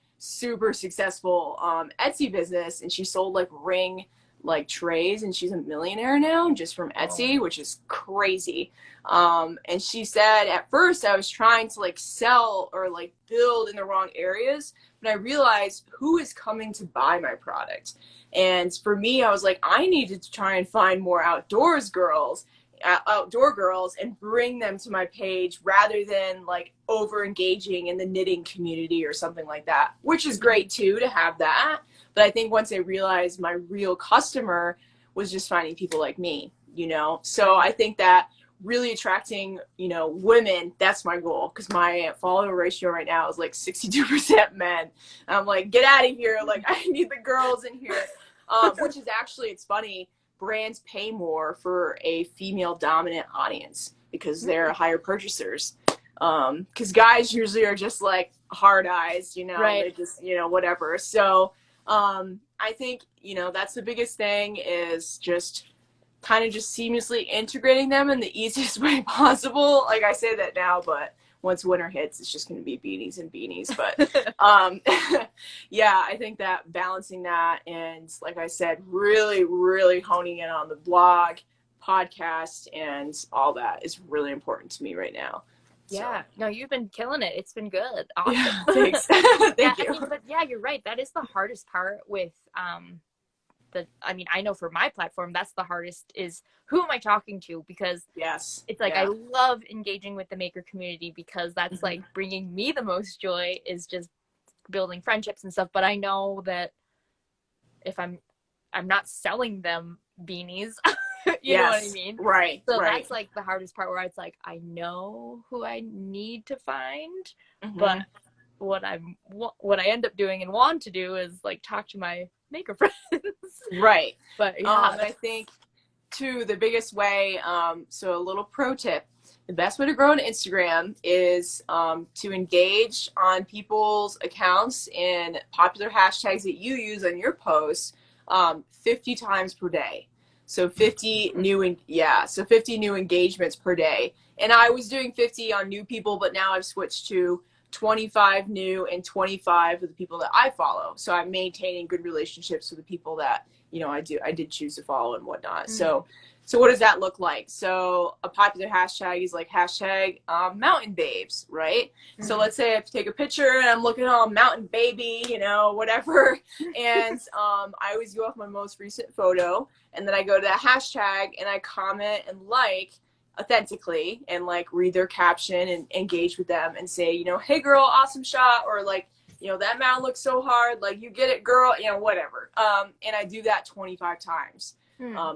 successful Etsy business, and she sold like ring like trays, and she's a millionaire now just from Etsy, which is crazy. And she said, at first I was trying to like sell or like build in the wrong areas, but I realized who is coming to buy my product. And for me, I was like, I needed to try and find more outdoor girls and bring them to my page rather than like over engaging in the knitting community or something like that, which is great too to have that. But I think once I realized my real customer was just finding people like me, you know? So I think that really attracting, you know, women, that's my goal, because my follower ratio right now is like 62% men. I'm like, get out of here. Like, I need the girls in here. Which is actually, it's funny, brands pay more for a female dominant audience because they're higher purchasers. Because guys usually are just like hard eyes, you know, they just, you know, whatever. So I think, you know, that's the biggest thing, is just kind of just seamlessly integrating them in the easiest way possible. Like, I say that now, but once winter hits, it's just going to be beanies and beanies. But yeah, I think that balancing that, and like I said, really, really honing in on the blog, podcast, and all that is really important to me right now. Yeah, no, you've been killing it. It's been good. Awesome. Yeah, thanks. Thank you. I mean, but yeah, you're right. That is the hardest part with I mean, I know for my platform, that's the hardest, is who am I talking to? Because it's like, I love engaging with the maker community, because that's like bringing me the most joy, is just building friendships and stuff. But I know that if I'm not selling them beanies, you know what I mean? Right. So that's like the hardest part, where it's like, I know who I need to find, but what I end up doing and want to do is like talk to my maker friends. Right. But yeah, I think too, the biggest way, so a little pro tip, the best way to grow on Instagram is to engage on people's accounts and popular hashtags that you use on your posts 50 times per day. So 50 new, so 50 new engagements per day. And I was doing 50 on new people, but now I've switched to 25 new and 25 with the people that I follow. So I'm maintaining good relationships with the people that, you know, I did choose to follow and whatnot. So what does that look like? So a popular hashtag is like hashtag mountain babes, right? So let's say I take a picture and I'm looking all mountain baby, you know, whatever. And I always go off my most recent photo, and then I go to that hashtag and I comment and like authentically, and like read their caption and engage with them and say, you know, hey girl, awesome shot, or like, you know, that mountain looks so hard, like, you get it, girl, you know, whatever. And I do that 25 times,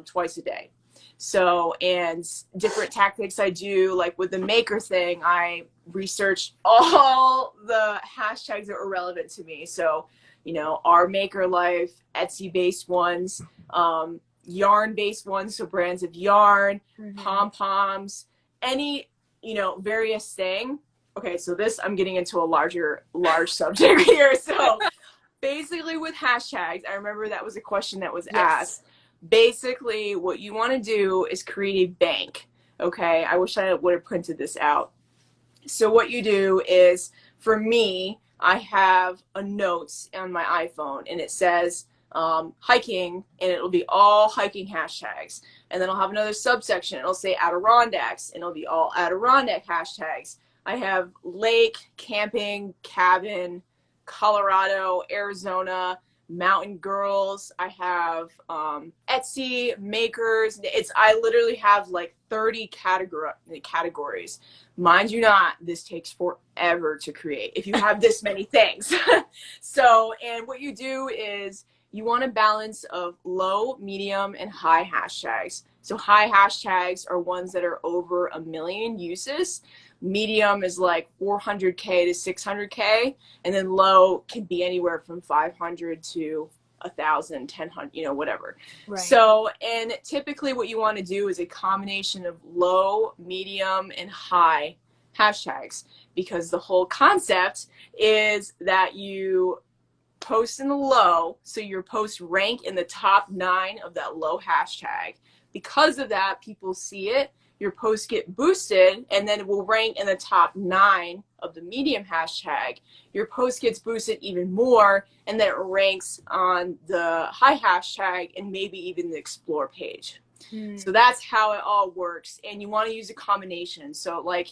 twice a day. So, and different tactics I do, like with the maker thing, I research all the hashtags that were relevant to me. So, you know, our maker life, Etsy based ones, yarn based ones, so brands of yarn, pom-poms, any, you know, various thing. Okay, so this, I'm getting into a large subject here. So basically with hashtags, I remember that was a question that was asked. Basically what you want to do is create a bank. Okay, I wish I would have printed this out. So what you do is, for me, I have a notes on my iPhone, and it says hiking, and it'll be all hiking hashtags. And then I'll have another subsection, it'll say Adirondacks, and it'll be all Adirondack hashtags. I have lake, camping, cabin, Colorado, Arizona, mountain girls. I have Etsy, makers. I literally have like 30 categories. Mind you not, this takes forever to create if you have this many things. So, and what you do is you want a balance of low, medium, and high hashtags. So high hashtags are ones that are over 1 million uses. Medium is like 400K to 600K, and then low can be anywhere from 500 to 1,000, 1000, you know, whatever. Right. So, and typically what you want to do is a combination of low, medium, and high hashtags, because the whole concept is that you post in the low, so your posts rank in the top 9 of that low hashtag. Because of that, people see it, your posts get boosted, and then it will rank in the top 9 of the medium hashtag. Your post gets boosted even more, and then it ranks on the high hashtag and maybe even the explore page. So that's how it all works, and you want to use a combination. So like,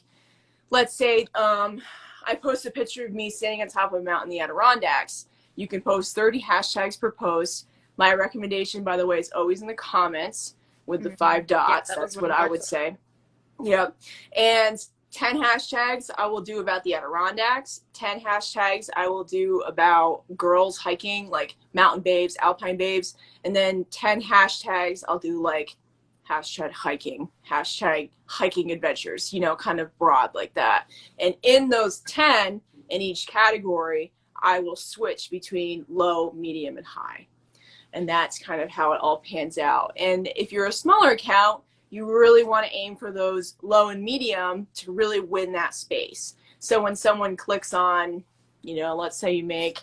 let's say I post a picture of me standing on top of a mountain in the Adirondacks. You can post 30 hashtags per post. My recommendation, by the way, is always in the comments with the 5 dots. That's what I would say. Yep. And 10 hashtags I will do about the Adirondacks. 10 hashtags I will do about girls hiking, like mountain babes, alpine babes. And then 10 hashtags I'll do like hashtag hiking adventures, you know, kind of broad like that. And in those 10, in each category, I will switch between low, medium, and high. And that's kind of how it all pans out. And if you're a smaller account, you really want to aim for those low and medium to really win that space. So when someone clicks on, you know, let's say you make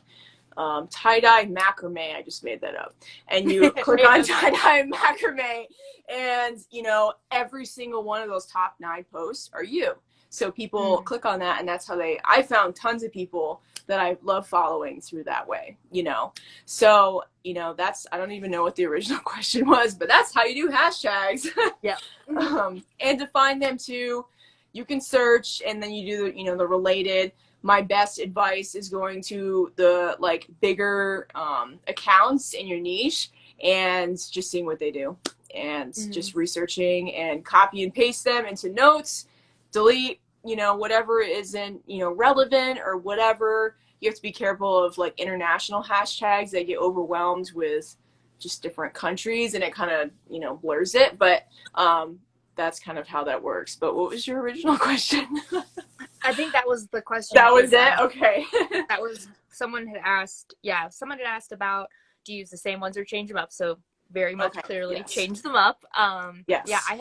tie-dye macrame, I just made that up, and you click on tie-dye macrame, and, you know, every single one of those top 9 posts are you. So people click on that, and that's how I found tons of people that I love following through that way, you know. So, you know, I don't even know what the original question was, but that's how you do hashtags. Yeah. And to find them too, you can search, and then you do, you know, the related. My best advice is going to the like bigger accounts in your niche and just seeing what they do, and just researching and copy and paste them into notes, delete, you know, whatever isn't, you know, relevant or whatever. You have to be careful of like international hashtags that get overwhelmed with just different countries, and it kind of, you know, blurs it. But that's kind of how that works. But what was your original question? I think that was the question. That was it? Okay. That was, someone had asked about, do you use the same ones or change them up? So very much clearly change them up. Yes. Yeah, I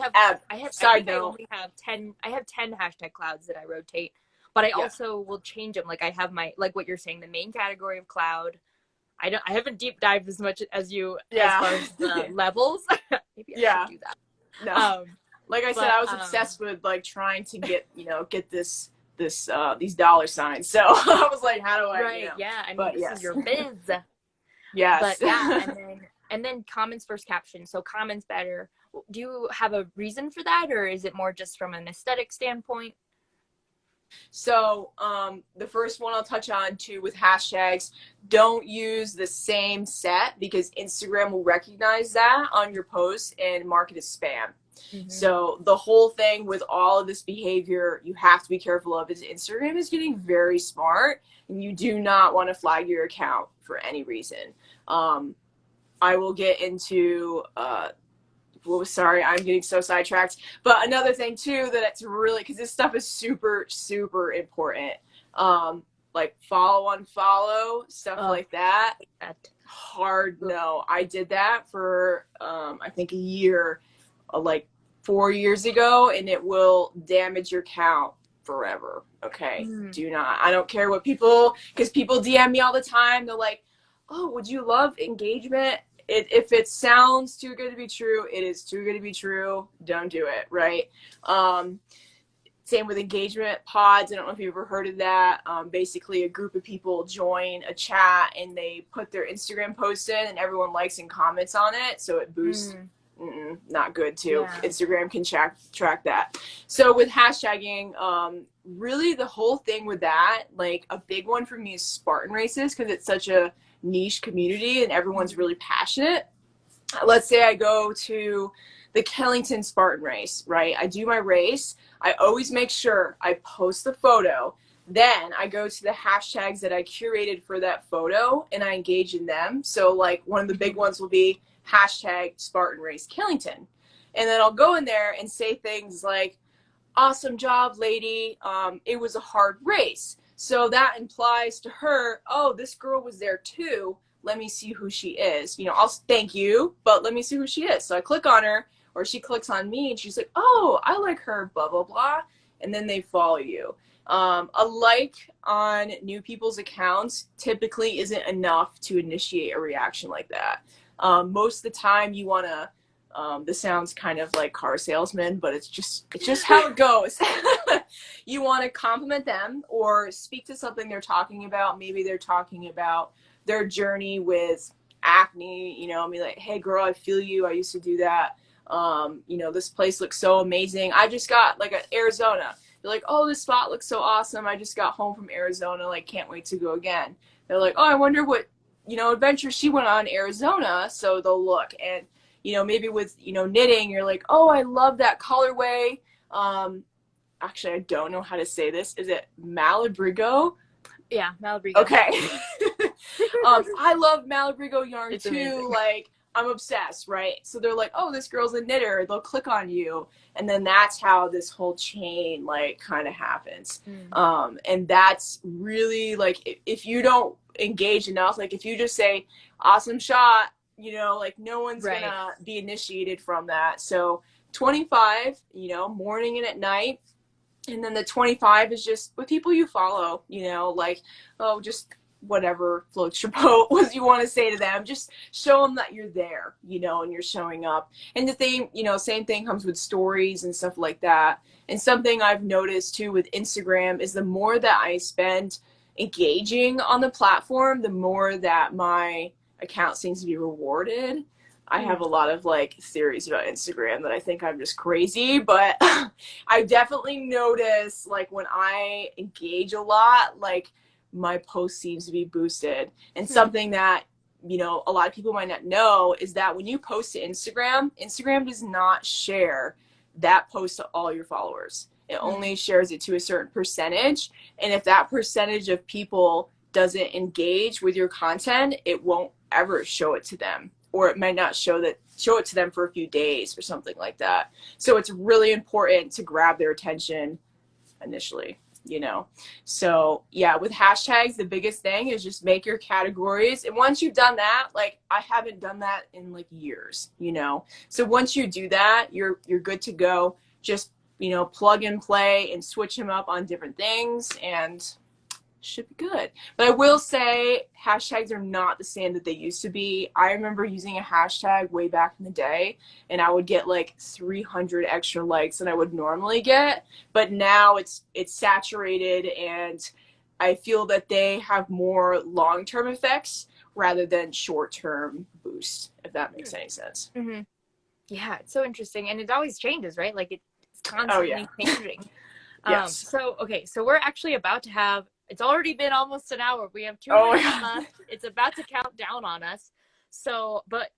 have side I note. only have 10 hashtag clouds that I rotate, but I also will change them. Like I have my, like what you're saying, the main category of cloud. I haven't deep dived as much as you as far as the levels. Maybe I should do that. No. Like I said, I was obsessed with like trying to get, you know, get these dollar signs. So I was like, how do I? Right. You know? Yeah. I mean, this is your biz. Yes. But yeah, and then comments first caption. So comments better. Do you have a reason for that, or is it more just from an aesthetic standpoint? So the first one I'll touch on too with hashtags, don't use the same set, because Instagram will recognize that on your post and mark it as spam. So the whole thing with all of this behavior you have to be careful of is Instagram is getting very smart, and you do not want to flag your account for any reason. I will get into sorry, I'm getting so sidetracked. But another thing too, that it's really, because this stuff is super, super important. Like follow, unfollow, stuff like that. Hard no. I did that for I think a year, like 4 years ago, and it will damage your account forever. Okay. Do not. I don't care what people, because people DM me all the time. They're like, oh, would you love engagement? If it sounds too good to be true, it is too good to be true. Don't do it, right? Same with engagement pods. I don't know if you've ever heard of that. Basically, a group of people join a chat and they put their Instagram post in, and everyone likes and comments on it, so it boosts. Not good too. Yeah. Instagram can track that. So with hashtagging, really the whole thing with that, like a big one for me is Spartan races, because it's such a niche community and everyone's really passionate. Let's say I go to the Killington Spartan race, right? I do my race. I always make sure I post the photo. Then I go to the hashtags that I curated for that photo and I engage in them. So like one of the big ones will be hashtag Spartan Race Killington. And then I'll go in there and say things like, awesome job, lady. It was a hard race. So that implies to her, oh, this girl was there too. Let me see who she is. You know, I'll thank you, but let me see who she is. So I click on her, or she clicks on me, and she's like, oh, I like her, blah, blah, blah. And then they follow you. A like on new people's accounts typically isn't enough to initiate a reaction like that. Most of the time you want to, this sounds kind of like car salesman, but it's just how it goes. You want to compliment them or speak to something they're talking about. Maybe they're talking about their journey with acne, you know, I mean, like, hey girl, I feel you. I used to do that. You know, this place looks so amazing. I just got like Arizona. They're like, oh, this spot looks so awesome. I just got home from Arizona. Like, can't wait to go again. They're like, oh, I wonder what, you know, adventure she went on in Arizona. So they'll look. And, you know, maybe with, you know, knitting, you're like, oh, I love that colorway. actually, I don't know how to say this. Is it Malabrigo? Yeah, Malabrigo. Okay. I love Malabrigo yarn It's too. amazing. Like, I'm obsessed, right? So they're like, oh, this girl's a knitter. They'll click on you. And then that's how this whole chain, like, kind of happens. And that's really, like, if you don't engage enough, like, if you just say, awesome shot, you know, like, no one's Right. gonna be initiated from that. So 25, you know, morning and at night. And then the 25 is just with people you follow, you know, like, oh, just whatever floats your boat, what you want to say to them. Just show them that you're there, you know, and you're showing up. And the thing, you know, same thing comes with stories and stuff like that. And something I've noticed too with Instagram is the more that I spend engaging on the platform, the more that my account seems to be rewarded. I have a lot of like theories about Instagram that I think I'm just crazy, but I definitely notice like when I engage a lot, like my post seems to be boosted. And something that, you know, a lot of people might not know is that when you post to Instagram, Instagram does not share that post to all your followers. It only shares it to a certain percentage. And if that percentage of people doesn't engage with your content, it won't ever show it to them. Or it might not show it to them for a few days or something like that. So it's really important to grab their attention initially, you know. So yeah, with hashtags, the biggest thing is just make your categories. And once you've done that, like I haven't done that in like years, you know. So once you do that, you're good to go. Just, you know, plug and play and switch them up on different things and should be good. But I will say hashtags are not the same that they used to be. I remember using a hashtag way back in the day and I would get like 300 extra likes than I would normally get, but now it's saturated and I feel that they have more long-term effects rather than short-term boosts, if that makes any sense. Yeah, it's so interesting, and it always changes, right? Like it's constantly changing. Yes. So okay, so we're actually about to have. It's already been almost an hour. We have 2 minutes left. It's about to count down on us. So, but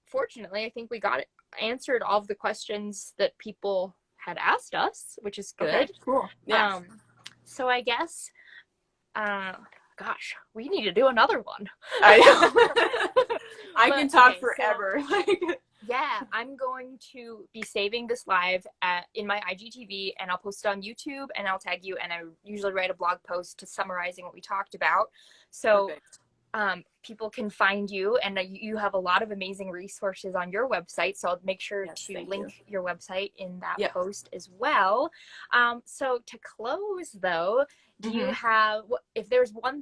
fortunately, I think we got it answered all of the questions that people had asked us, which is good. Okay, cool. Yeah. So I guess, gosh, we need to do another one. I know. I can talk forever. So, yeah, I'm going to be saving this live in my IGTV, and I'll post it on YouTube, and I'll tag you, and I usually write a blog post to summarizing what we talked about. So people can find you, and you have a lot of amazing resources on your website, so I'll make sure to link your website in that post as well. So to close, though, do you have, if there's one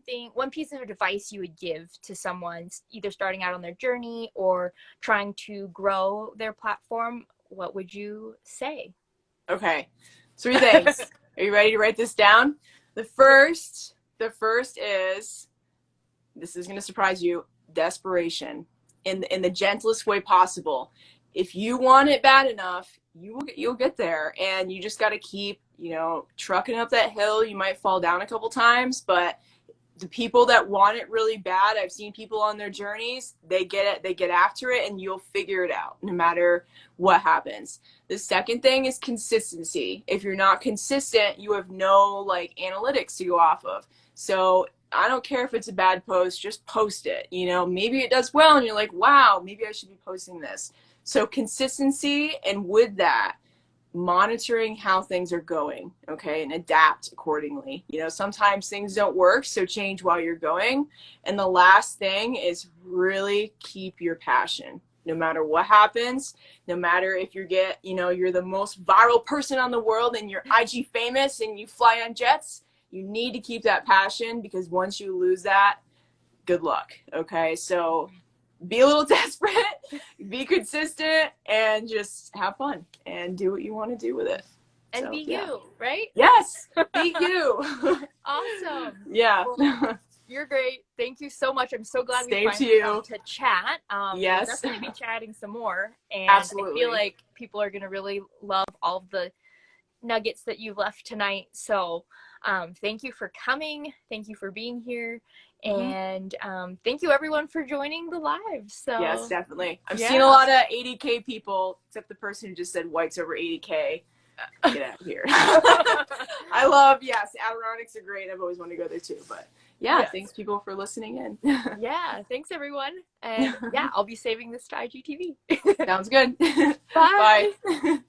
piece of advice you would give to someone either starting out on their journey or trying to grow their platform, what would you say? Okay, 3 things. Are you ready to write this down? The first is, this is going to surprise you, desperation in the gentlest way possible. If you want it bad enough, you'll get there, and you just got to keep, you know, trucking up that hill. You might fall down a couple times, but the people that want it really bad, I've seen people on their journeys, they get it, they get after it, and you'll figure it out no matter what happens. The second thing is consistency. If you're not consistent, you have no like analytics to go off of. So I don't care if it's a bad post, just post it. You know, maybe it does well and you're like, wow, maybe I should be posting this. So consistency, and with that, monitoring how things are going, okay, and adapt accordingly. You know, sometimes things don't work, so change while you're going. And the last thing is really keep your passion. No matter what happens, no matter if you're the most viral person on the world and you're IG famous and you fly on jets, you need to keep that passion, because once you lose that, good luck, okay? So be a little desperate, be consistent, and just have fun and do what you want to do with it. And so, be you, right? Yes, be you. Awesome. Yeah. Well, you're great. Thank you so much. I'm so glad we finally got to chat. Yes. We'll definitely be chatting some more. And absolutely. I feel like people are going to really love all of the nuggets that you've left tonight. So thank you for coming. Thank you for being here. And thank you everyone for joining the live. So yes, definitely. I've seen a lot of 80K people, except the person who just said whites over 80K. Get out of here. I love, yes, Adirondacks are great. I've always wanted to go there too. But yeah, Yes. thanks people for listening in. Yeah, thanks everyone. And yeah, I'll be saving this to IGTV. Sounds good. Bye. Bye.